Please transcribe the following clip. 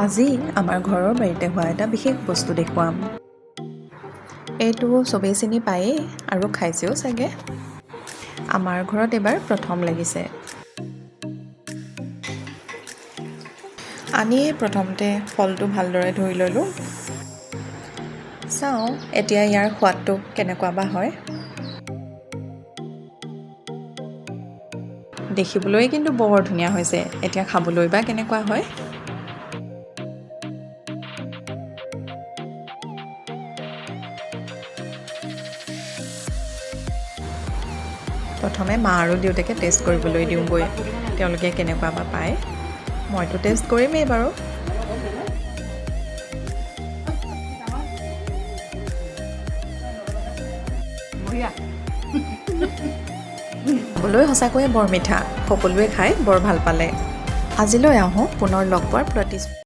আজি আমাৰ ঘৰৰ বাৰীতে হোৱা এটা বিশেষ বস্তু দেখুৱাম। এইটো চবেই চিনি পায়েই আৰু খাইছেও চাগে। আমাৰ ঘৰত এবাৰ প্ৰথম লাগিছে। আনিয়েই প্ৰথমতে ফলটো ভালদৰে ধুই ল'লোঁ। চাওঁ এতিয়া ইয়াৰ সোৱাদটো কেনেকুৱা বা হয়। দেখিবলৈ কিন্তু বৰ ধুনীয়া হৈছে, এতিয়া খাবলৈ বা কেনেকুৱা হয়। প্ৰথমে মা আৰু দেউতাকে টেষ্ট কৰিবলৈ দিওঁগৈ, তেওঁলোকে কেনেকুৱা বা পায়। মইতো টেষ্ট কৰিমেই বাৰু। খাবলৈ সঁচাকৈয়ে বৰ মিঠা, সকলোৱে খাই বৰ ভাল পালে। আজিলৈ আহোঁ পুনৰ লগ পোৱাৰ প্ৰতিশ্ৰুতি।